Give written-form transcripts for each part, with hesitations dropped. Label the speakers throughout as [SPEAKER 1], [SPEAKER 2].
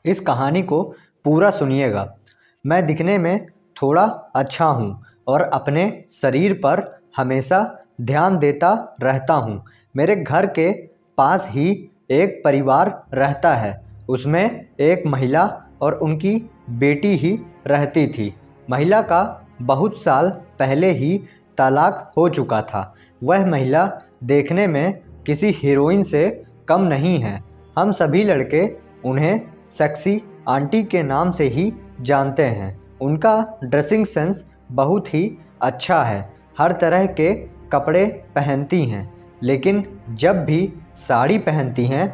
[SPEAKER 1] इस कहानी को पूरा सुनिएगा। मैं दिखने में थोड़ा अच्छा हूँ और अपने शरीर पर हमेशा ध्यान देता रहता हूँ। मेरे घर के पास ही एक परिवार रहता है। उसमें एक महिला और उनकी बेटी ही रहती थी। महिला का बहुत साल पहले ही तलाक हो चुका था। वह महिला देखने में किसी हीरोइन से कम नहीं है। हम सभी लड़के उन्हें सेक्सी आंटी के नाम से ही जानते हैं। उनका ड्रेसिंग सेंस बहुत ही अच्छा है। हर तरह के कपड़े पहनती हैं, लेकिन जब भी साड़ी पहनती हैं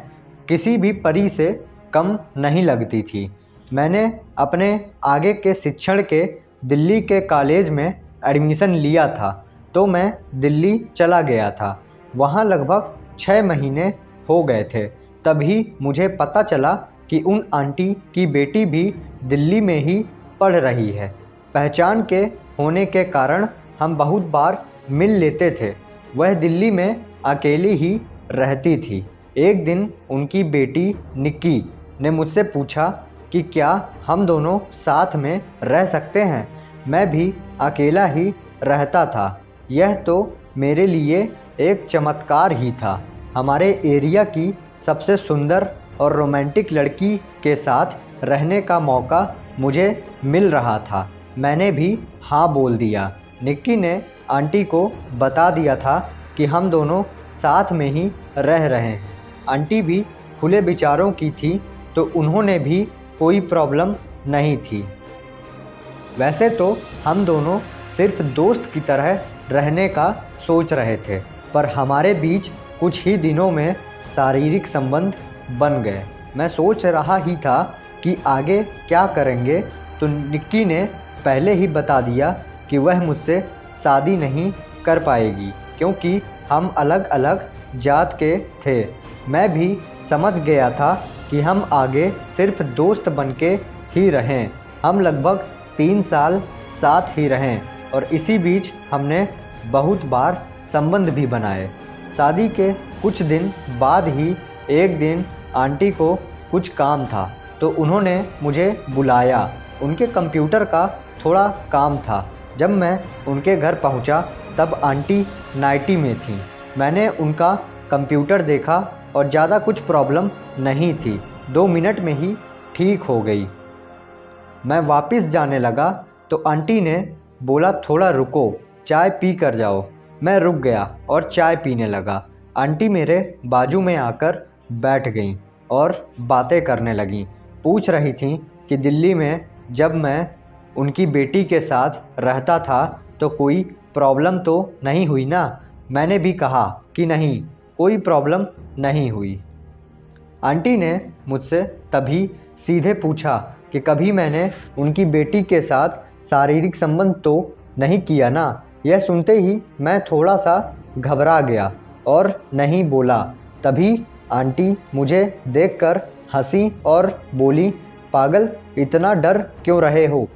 [SPEAKER 1] किसी भी परी से कम नहीं लगती थी। मैंने अपने आगे के शिक्षण के दिल्ली के कॉलेज में एडमिशन लिया था, तो मैं दिल्ली चला गया था। वहाँ लगभग 6 महीने हो गए थे। तभी मुझे पता चला कि उन आंटी की बेटी भी दिल्ली में ही पढ़ रही है। पहचान के होने के कारण हम बहुत बार मिल लेते थे। वह दिल्ली में अकेली ही रहती थी। एक दिन उनकी बेटी निक्की ने मुझसे पूछा कि क्या हम दोनों साथ में रह सकते हैं। मैं भी अकेला ही रहता था। यह तो मेरे लिए एक चमत्कार ही था। हमारे एरिया की सबसे सुंदर और रोमांटिक लड़की के साथ रहने का मौका मुझे मिल रहा था। मैंने भी हाँ बोल दिया। निक्की ने आंटी को बता दिया था कि हम दोनों साथ में ही रह रहे हैं। आंटी भी खुले विचारों की थी, तो उन्होंने भी कोई प्रॉब्लम नहीं थी। वैसे तो हम दोनों सिर्फ दोस्त की तरह रहने का सोच रहे थे, पर हमारे बीच कुछ ही दिनों में शारीरिक संबंध बन गए। मैं सोच रहा ही था कि आगे क्या करेंगे, तो निक्की ने पहले ही बता दिया कि वह मुझसे शादी नहीं कर पाएगी, क्योंकि हम अलग अलग जात के थे। मैं भी समझ गया था कि हम आगे सिर्फ दोस्त बनके ही रहें। हम लगभग 3 साल साथ ही रहें और इसी बीच हमने बहुत बार संबंध भी बनाए। शादी के कुछ दिन बाद ही एक दिन आंटी को कुछ काम था, तो उन्होंने मुझे बुलाया। उनके कंप्यूटर का थोड़ा काम था। जब मैं उनके घर पहुंचा, तब आंटी नाइटी में थी। मैंने उनका कंप्यूटर देखा और ज़्यादा कुछ प्रॉब्लम नहीं थी। 2 मिनट में ही ठीक हो गई। मैं वापस जाने लगा तो आंटी ने बोला, थोड़ा रुको, चाय पी कर जाओ। मैं रुक गया और चाय पीने लगा। आंटी मेरे बाजू में आकर बैठ गईं और बातें करने लगीं। पूछ रही थीं कि दिल्ली में जब मैं उनकी बेटी के साथ रहता था तो कोई प्रॉब्लम तो नहीं हुई ना। मैंने भी कहा कि नहीं, कोई प्रॉब्लम नहीं हुई। आंटी ने मुझसे तभी सीधे पूछा कि कभी मैंने उनकी बेटी के साथ शारीरिक संबंध तो नहीं किया ना। यह सुनते ही मैं थोड़ा सा घबरा गया और नहीं बोला। तभी आंटी मुझे देखकर हंसी और बोली, पागल, इतना डर क्यों रहे हो?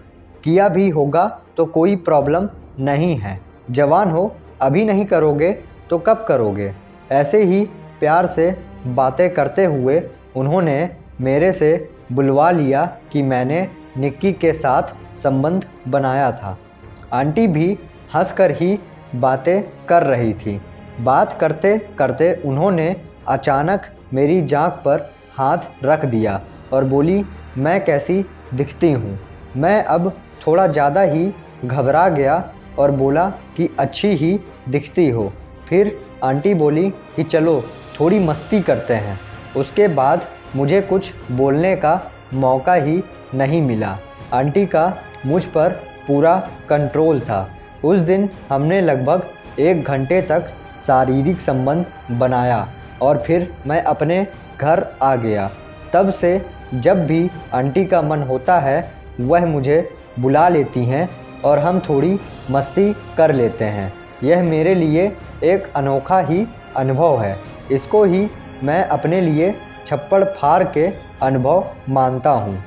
[SPEAKER 1] किया भी होगा तो कोई प्रॉब्लम नहीं है। जवान हो, अभी नहीं करोगे तो कब करोगे? ऐसे ही प्यार से बातें करते हुए उन्होंने मेरे से बुलवा लिया कि मैंने निक्की के साथ संबंध बनाया था। आंटी भी हंसकर ही बातें कर रही थी। बात करते करते उन्होंने अचानक मेरी जांघ पर हाथ रख दिया और बोली, मैं कैसी दिखती हूँ? मैं अब थोड़ा ज़्यादा ही घबरा गया और बोला कि अच्छी ही दिखती हो। फिर आंटी बोली कि चलो थोड़ी मस्ती करते हैं। उसके बाद मुझे कुछ बोलने का मौका ही नहीं मिला। आंटी का मुझ पर पूरा कंट्रोल था। उस दिन हमने लगभग 1 घंटे तक शारीरिक संबंध बनाया और फिर मैं अपने घर आ गया। तब से जब भी आंटी का मन होता है वह मुझे बुला लेती हैं और हम थोड़ी मस्ती कर लेते हैं। यह मेरे लिए एक अनोखा ही अनुभव है। इसको ही मैं अपने लिए छप्पड़ फाड़ के अनुभव मानता हूँ।